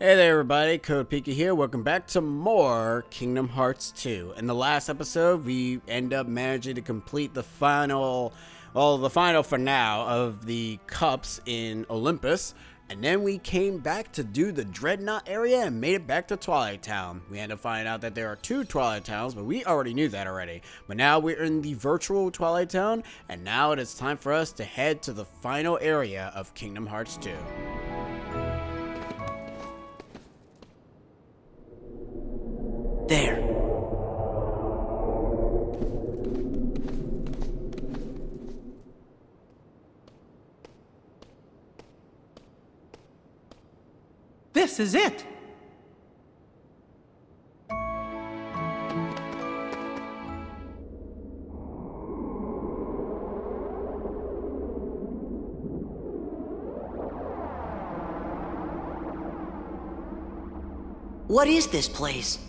Hey there everybody, Code Pika here. Welcome back to more Kingdom Hearts 2. In the last episode, we end up managing to complete the final for now of the cups in Olympus. And then we came back to do the Dreadnought area and made it back to Twilight Town. We ended up finding out that there are two Twilight Towns, but we already knew that already. But now we're in the virtual Twilight Town, and now it is time for us to head to the final area of Kingdom Hearts 2. There. This is it! What is this place?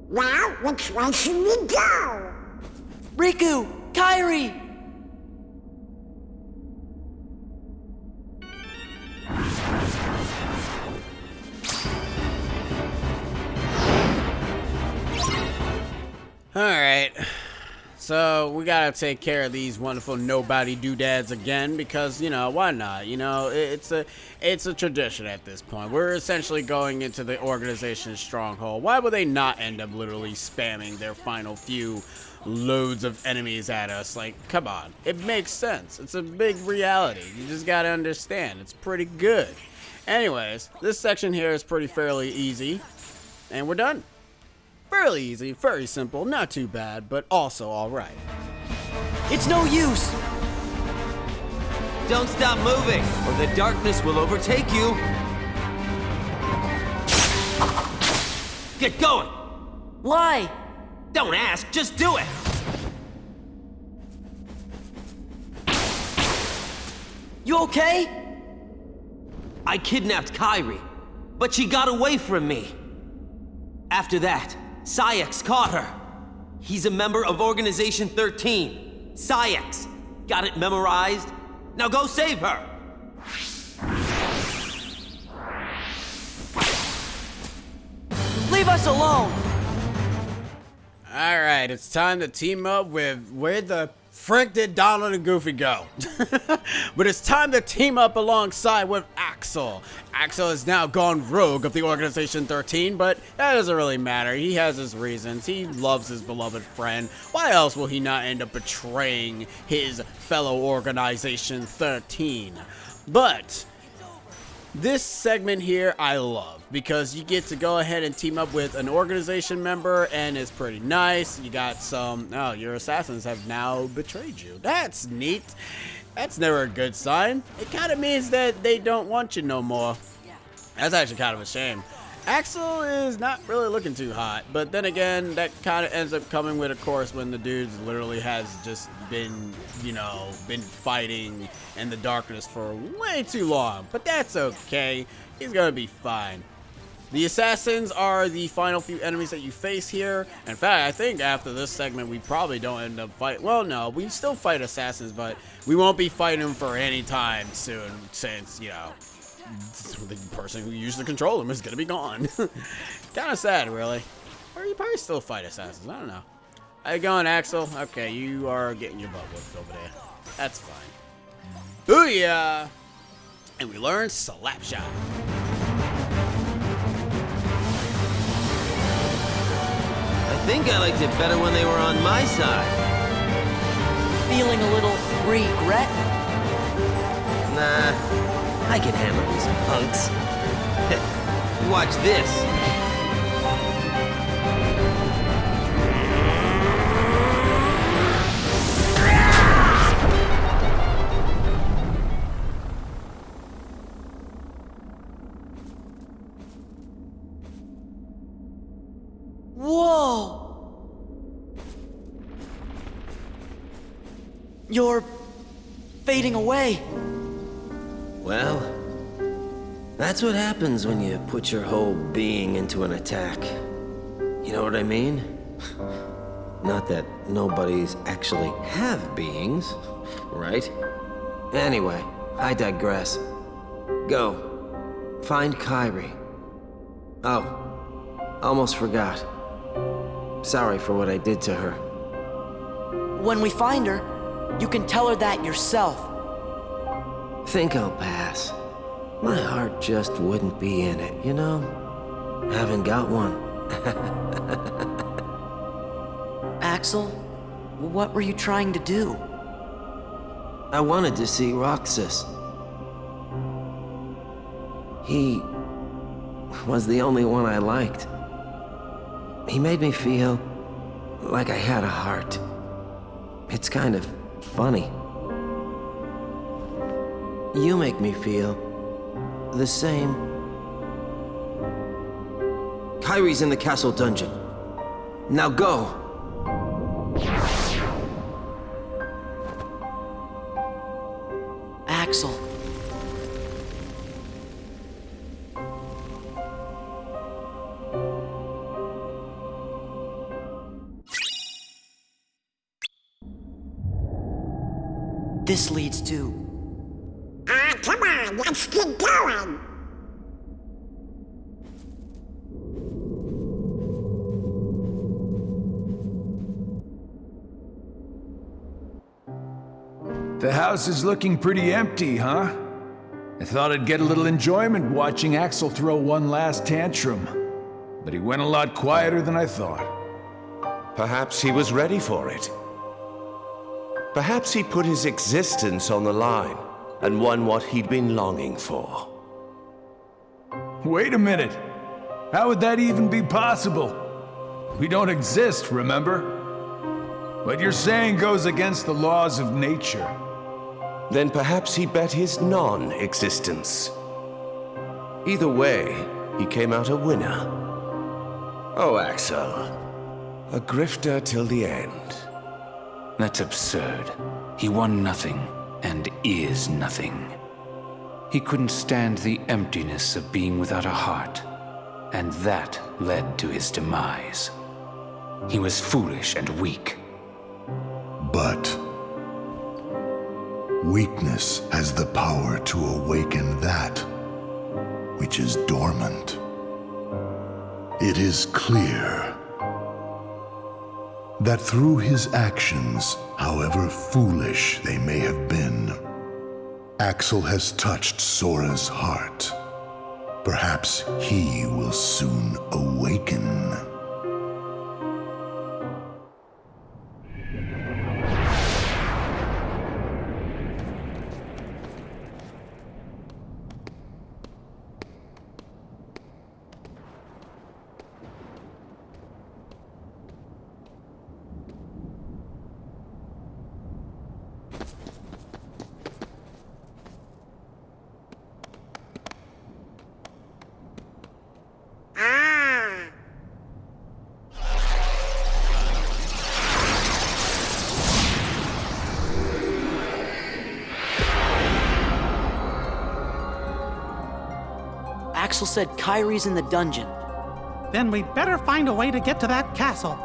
Well, which way should we go? Riku! Kairi! Alright, so we gotta take care of these wonderful nobody doodads again because, you know, why not? You know, it's a tradition at this point. We're essentially going into the organization's stronghold. Why would they not end up literally spamming their final few loads of enemies at us? Like, come on. It makes sense. It's a big reality. You just gotta understand. It's pretty good. Anyways, this section here is fairly easy, and we're done. Fairly easy, very simple, not too bad, but also alright. It's no use! Don't stop moving, or the darkness will overtake you! Get going! Why? Don't ask, just do it! You okay? I kidnapped Kairi, but she got away from me. After that, Saïx caught her. He's a member of Organization 13. Saïx. Got it memorized? Now go save her! Leave us alone! Alright, it's time to team up with where the frick did Donald and Goofy go? But it's time to team up alongside with Axel. Axel has now gone rogue of the Organization 13, but that doesn't really matter. He has his reasons. He loves his beloved friend. Why else will he not end up betraying his fellow Organization 13? But this segment here I love because you get to go ahead and team up with an organization member and it's pretty nice. You got your assassins have now betrayed you. That's neat. That's never a good sign. It kind of means that they don't want you no more. That's actually kind of a shame. Axel is not really looking too hot, but then again, that kind of ends up coming with a course when the dude literally has just been, been fighting in the darkness for way too long. But that's okay. He's gonna be fine. The assassins are the final few enemies that you face here. In fact, I think after this segment, we probably don't end up fighting. Well, no, we still fight assassins, but we won't be fighting them for any time soon since, the person who used to control them is gonna be gone. Kind of sad, really. Or you probably still fight assassins. I don't know. How you going, Axel? Okay, you are getting your butt whooped over there. That's fine. Booyah! And we learned Slapshot. I think I liked it better when they were on my side. Feeling a little regret? Nah, I can handle these punks. Watch this. Whoa! You're fading away. Well, that's what happens when you put your whole being into an attack. You know what I mean? Not that nobodies actually have beings, right? Anyway, I digress. Go. Find Kyrie. Oh, almost forgot. Sorry for what I did to her. When we find her, you can tell her that yourself. Think I'll pass. My heart just wouldn't be in it, you know? Haven't got one. Axel, what were you trying to do? I wanted to see Roxas. He was the only one I liked. He made me feel like I had a heart. It's kind of funny. You make me feel the same. Kyrie's in the castle dungeon. Now go! Axel. This leads to... Come on, let's get going. The house is looking pretty empty, huh? I thought I'd get a little enjoyment watching Axel throw one last tantrum. But he went a lot quieter than I thought. Perhaps he was ready for it. Perhaps he put his existence on the line and won what he'd been longing for. Wait a minute. How would that even be possible? We don't exist, remember? What you're saying goes against the laws of nature. Then perhaps he bet his non-existence. Either way, he came out a winner. Oh, Axel. A grifter till the end. That's absurd. He won nothing, and is nothing. He couldn't stand the emptiness of being without a heart, and that led to his demise. He was foolish and weak. But weakness has the power to awaken that which is dormant. It is clear that through his actions, however foolish they may have been, Axel has touched Sora's heart. Perhaps he will soon awaken. Axel said Kyrie's in the dungeon. Then we'd better find a way to get to that castle.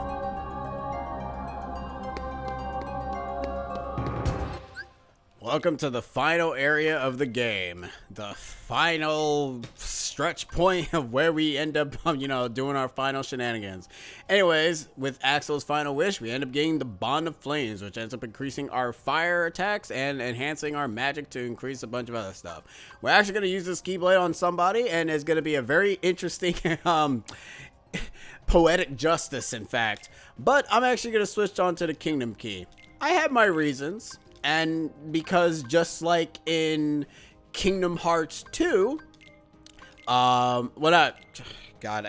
Welcome to the final area of the game. The final stretch point of where we end up, doing our final shenanigans. Anyways, with Axel's final wish, we end up getting the Bond of Flames, which ends up increasing our fire attacks and enhancing our magic to increase a bunch of other stuff. We're actually going to use this Keyblade on somebody, and it's going to be a very interesting, poetic justice, in fact. But I'm actually going to switch on to the Kingdom Key. I have my reasons. And because just like in Kingdom Hearts 2, I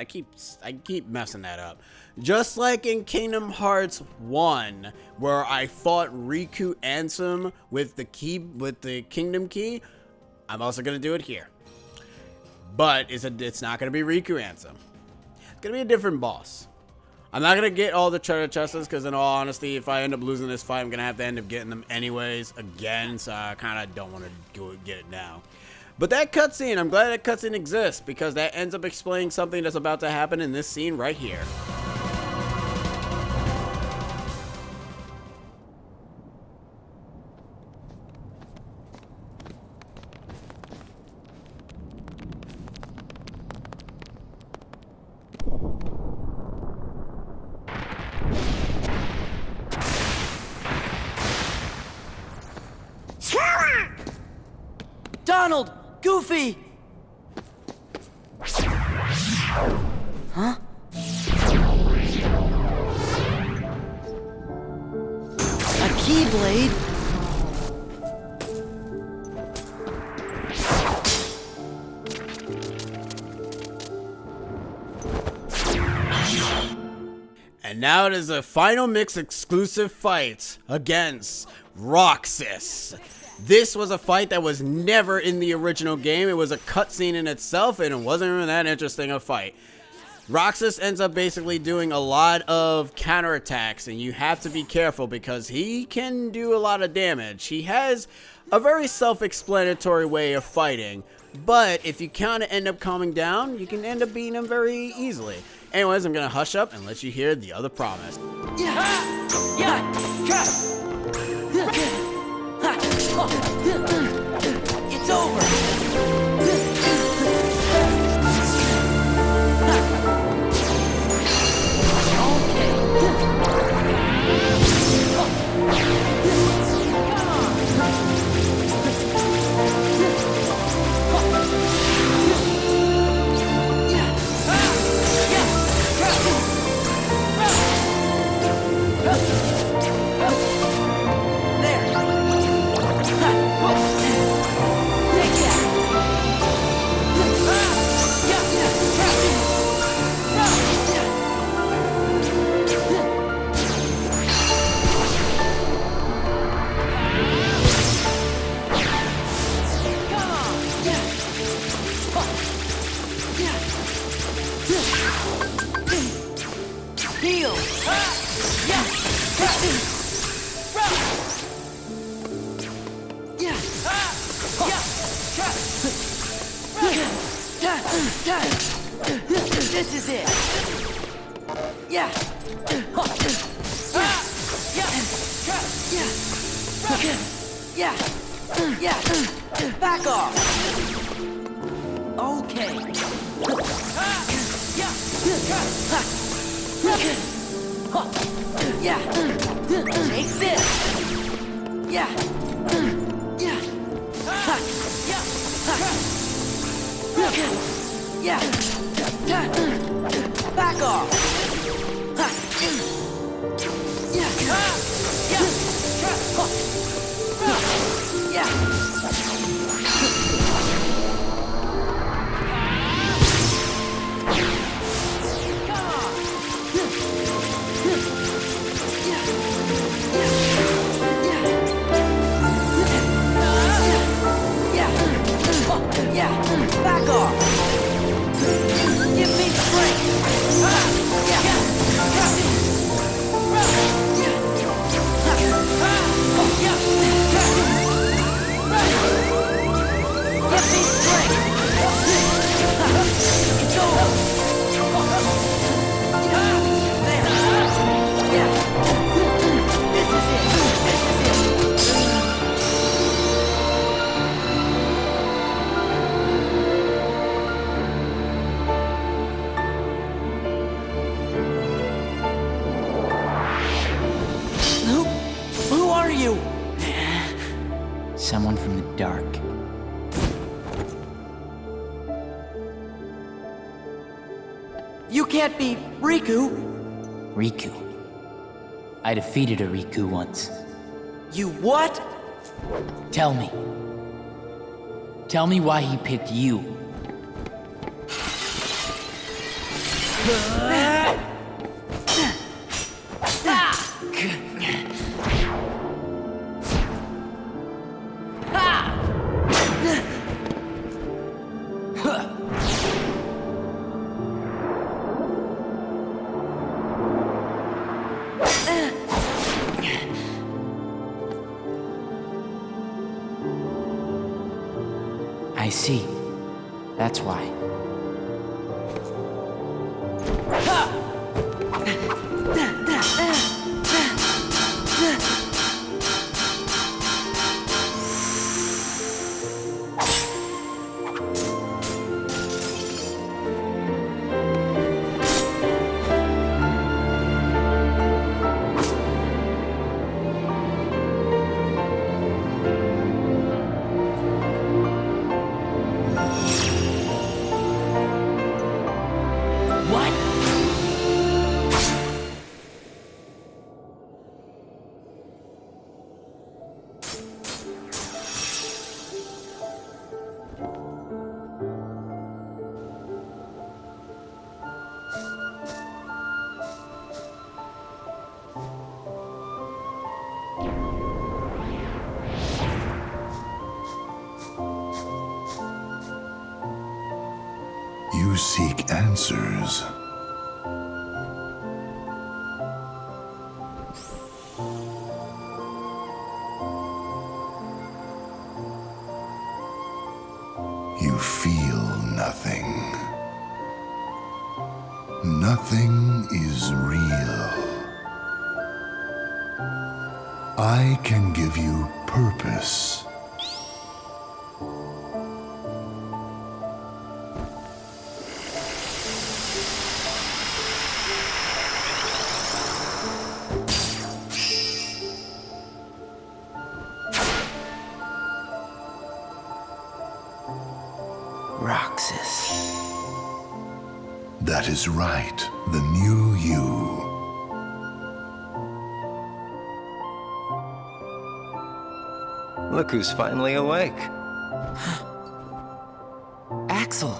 keep messing that up. Just like in Kingdom Hearts 1, where I fought Riku Ansem with the Kingdom Key, I'm also gonna do it here. But it's not gonna be Riku Ansem. It's gonna be a different boss. I'm not going to get all the treasure chests because in all honesty, if I end up losing this fight, I'm going to have to end up getting them anyways again. So I kind of don't want to get it now. But that cutscene, I'm glad that cutscene exists because that ends up explaining something that's about to happen in this scene right here. Goofy! Huh? A Keyblade? And now it is a final mix exclusive fight against Roxas. This was a fight that was never in the original game. It was a cutscene in itself, and it wasn't even that interesting a fight. Roxas ends up basically doing a lot of counterattacks, and you have to be careful because he can do a lot of damage. He has a very self-explanatory way of fighting, but if you kind of end up calming down, you can end up beating him very easily. Anyways, I'm gonna hush up and let you hear the other promise. It's over! Heal! This is it! Yeah! Yeah! Back off! Okay! Yeah! Take this! Yeah! Yeah! Yeah! Back off! Yeah! Yeah! Yeah, back off! Give me strength! Yeah! Give me strength! It's over! There! Yeah! This is it! This is it! Who are you? Someone from the dark. You can't be Riku. Riku. I defeated a Riku once. You what? Tell me. Tell me why he picked you. I see. That's why. You seek answers. You feel nothing. Nothing is real. I can give you purpose. Roxas. That is right, the new you. Look who's finally awake. Axel.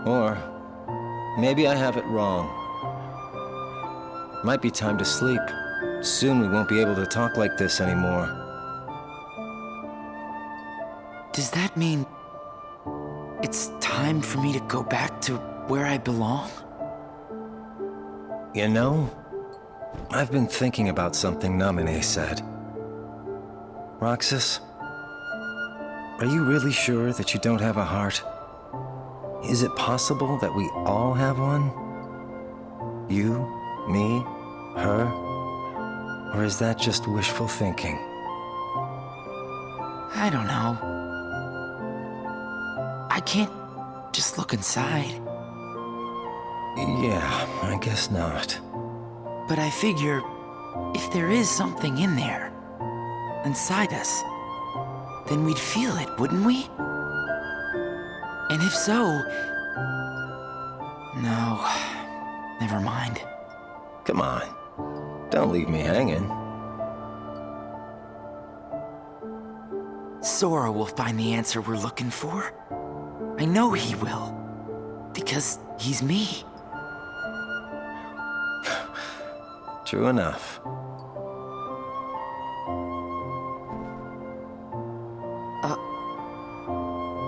Or maybe I have it wrong. Might be time to sleep. Soon we won't be able to talk like this anymore. Does that mean it's time for me to go back to where I belong? You know, I've been thinking about something Namine said. Roxas, are you really sure that you don't have a heart? Is it possible that we all have one? You, me, her? Or is that just wishful thinking? I don't know. I can't just look inside. Yeah, I guess not. But I figure if there is something in there, inside us, then we'd feel it, wouldn't we? And if so... No, never mind. Come on, don't leave me hanging. Sora will find the answer we're looking for. I know he will. Because he's me. True enough.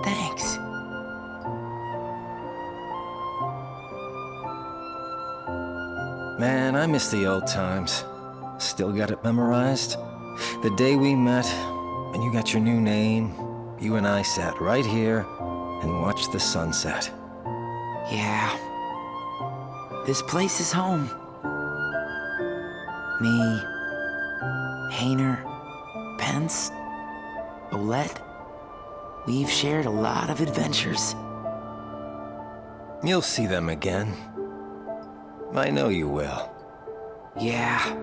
Thanks. Man, I miss the old times. Still got it memorized? The day we met, when you got your new name, you and I sat right here and watched the sunset. Yeah. This place is home. Me, Hayner, Pence, Olette. We've shared a lot of adventures. You'll see them again. I know you will. Yeah.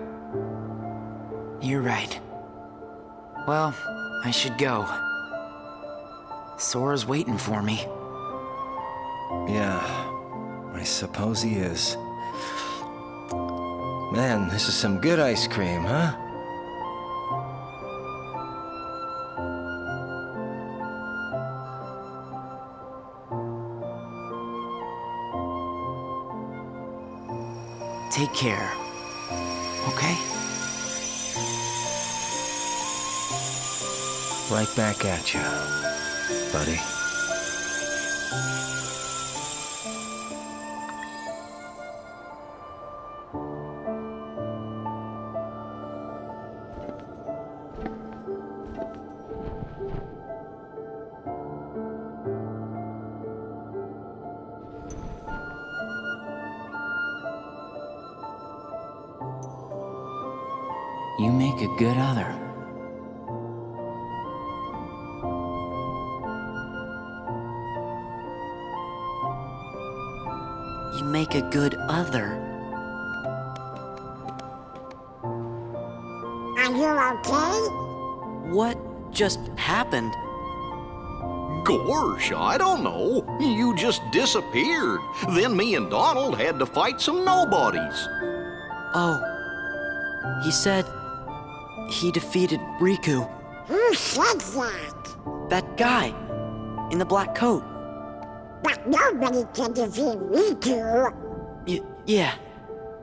You're right. Well, I should go. Sora's waiting for me. Yeah, I suppose he is. Man, this is some good ice cream, huh? Take care. Okay? Right back at you, buddy. You make a good other. You make a good other. Are you okay? What just happened? Gorsh, I don't know. You just disappeared. Then me and Donald had to fight some nobodies. Oh, he said he defeated Riku. Who said that? That guy in the black coat. But nobody can defeat Riku. Yeah,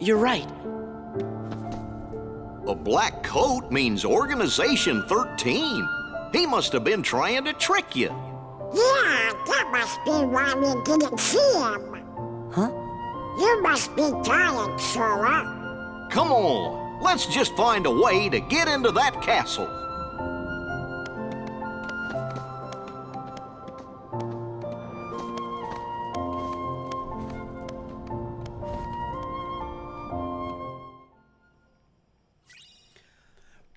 you're right. A black coat means Organization 13. He must have been trying to trick you. Yeah, that must be why we didn't see him. Huh? You must be tired, Sora. Come on, let's just find a way to get into that castle.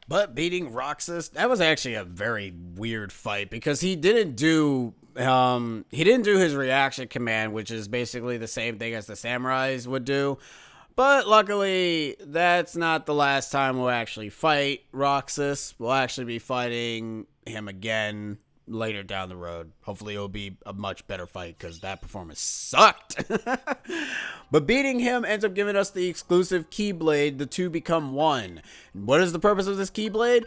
But beating Roxas, that was actually a very weird fight because he didn't do his reaction command, which is basically the same thing as the samurais would do. But luckily, that's not the last time we'll actually fight Roxas. We'll actually be fighting him again later down the road. Hopefully it'll be a much better fight because that performance sucked. But beating him ends up giving us the exclusive Keyblade. The two become one. What is the purpose of this Keyblade?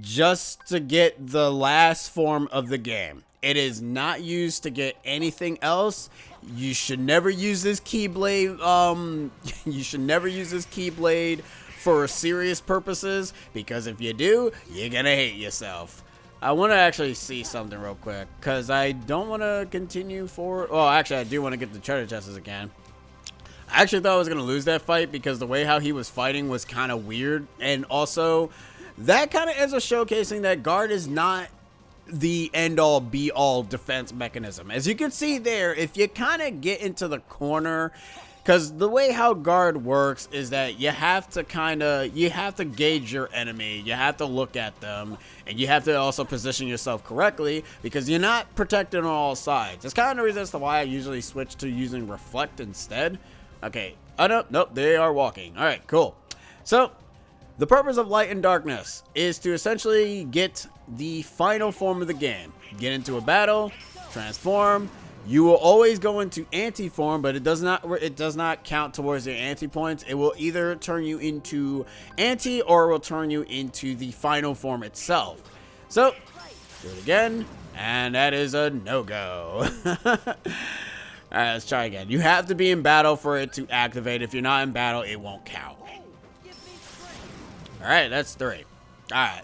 Just to get the last form of the game. It is not used to get anything else. You should never use this Keyblade. You should never use this Keyblade for serious purposes, because if you do, you're gonna hate yourself. I want to actually see something real quick, because I don't want to continue forward. Well, actually, I do want to get the treasure chests again. I actually thought I was going to lose that fight because the way how he was fighting was kind of weird. And also, that kind of ends up showcasing that guard is not the end-all, be-all defense mechanism. As you can see there, if you kind of get into the corner, because the way how guard works is that you have to gauge your enemy, you have to look at them, and you have to also position yourself correctly because you're not protected on all sides. It's kind of the reason as to why I usually switch to using reflect instead. Okay, oh nope, they are walking. All right, cool. So the purpose of light and darkness is to essentially get the final form of the game. Get into a battle, transform. You will always go into anti-form, but it does not count towards your anti-points. It will either turn you into anti or it will turn you into the final form itself. So, do it again, and that is a no-go. Alright, let's try again. You have to be in battle for it to activate. If you're not in battle, it won't count. Alright, that's 3. Alright.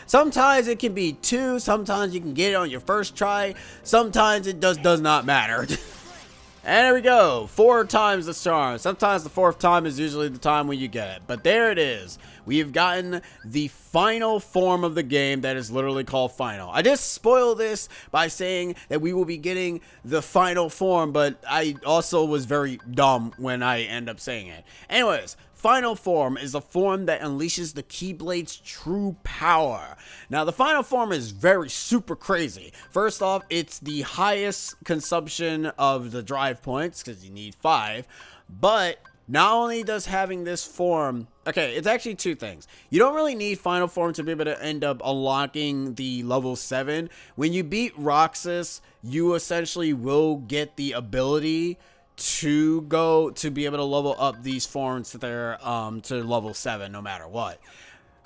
Sometimes it can be 2, sometimes you can get it on your first try, sometimes it does not matter. And there we go, 4 times the charm. Sometimes the 4th time is usually the time when you get it. But there it is. We have gotten the final form of the game that is literally called Final. I just spoiled this by saying that we will be getting the final form, but I also was very dumb when I end up saying it. Anyways, Final Form is a form that unleashes the Keyblade's true power. Now, the Final Form is very super crazy. First off, it's the highest consumption of the drive points, because you need 5. But not only does having this form... Okay, it's actually 2 things. You don't really need Final Form to be able to end up unlocking the level 7. When you beat Roxas, you essentially will get the ability to be able to level up these forms to their to level 7 no matter what.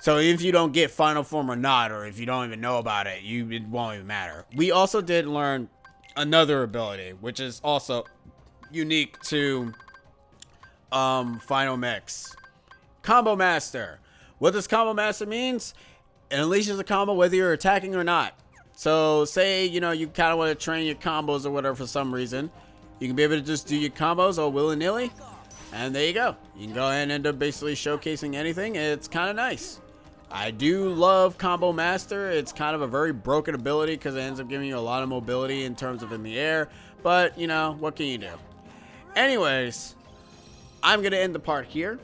So if you don't get Final Form or not, or if you don't even know about it, it won't even matter. We also did learn another ability, which is also unique to Final Mix. Combo Master. What this Combo Master means, it unleashes a combo whether you're attacking or not. So say, you kind of want to train your combos or whatever for some reason. You can be able to just do your combos all willy-nilly, and there you go. You can go ahead and end up basically showcasing anything. It's kind of nice. I do love Combo Master. It's kind of a very broken ability because it ends up giving you a lot of mobility in terms of in the air, but, what can you do? Anyways, I'm going to end the part here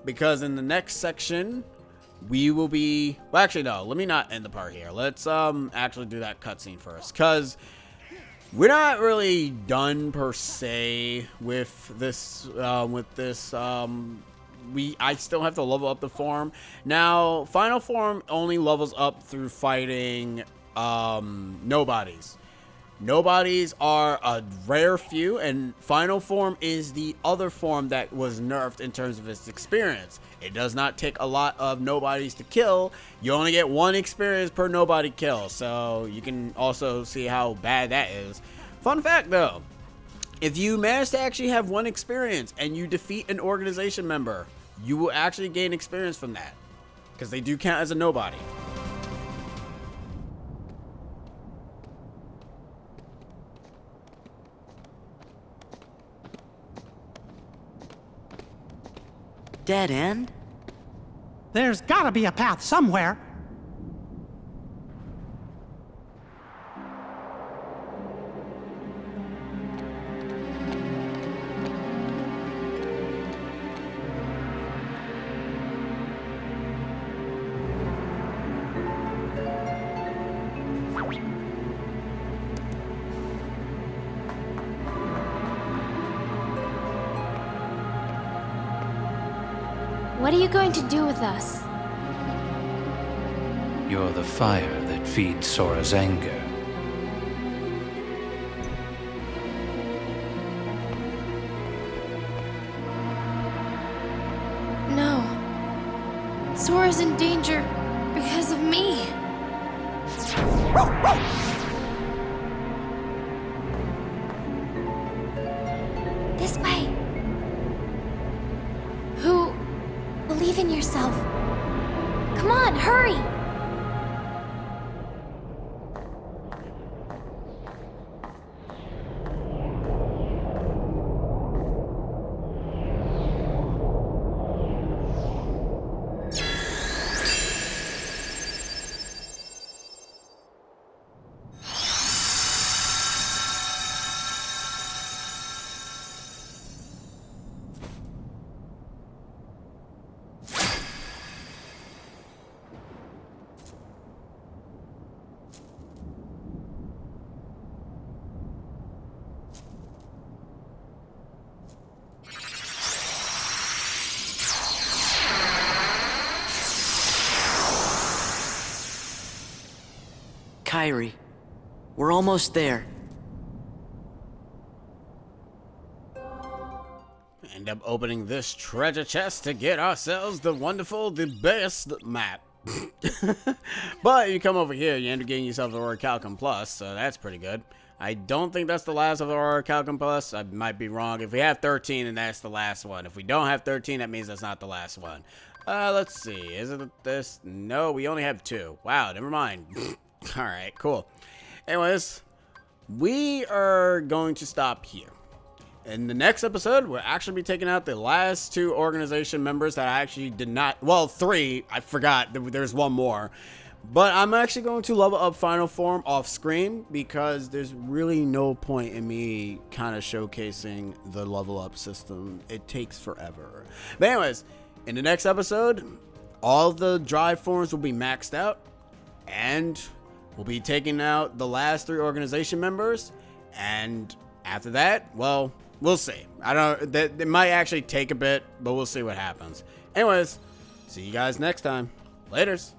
because in the next section, we will be... Well, actually, no. Let me not end the part here. Let's actually do that cutscene first because... We're not really done per se with this. I still have to level up the form. Now, Final Form only levels up through fighting nobodies. Nobodies are a rare few, and Final Form is the other form that was nerfed in terms of its experience. It does not take a lot of nobodies to kill. You only get 1 experience per nobody kill, so you can also see how bad that is. Fun fact though, if you manage to actually have 1 experience and you defeat an organization member, you will actually gain experience from that, because they do count as a nobody. dead end? There's gotta be a path somewhere. What are you going to do with us? You're the fire that feeds Sora's anger. No. Sora's in danger because of me. This way. Believe in yourself. Come on, hurry! Kairi, we're almost there. End up opening this treasure chest to get ourselves the wonderful, the best map. But you come over here, you end up getting yourself the Orichalcum Plus, so that's pretty good. I don't think that's the last of the Orichalcum Plus. I might be wrong. If we have 13, then that's the last one. If we don't have 13, that means that's not the last one. Let's see. Is it this? No, we only have 2. Wow, never mind. Alright, cool. Anyways, we are going to stop here. In the next episode, we'll actually be taking out the last 2 organization members that I actually did not... Well, 3. I forgot. There's one more. But I'm actually going to level up Final Form off screen because there's really no point in me kind of showcasing the level up system. It takes forever. But anyways, in the next episode, all the drive forms will be maxed out. And we'll be taking out the last 3 organization members. And after that, well... we'll see. I don't. It might actually take a bit, but we'll see what happens. Anyways, see you guys next time. Laters.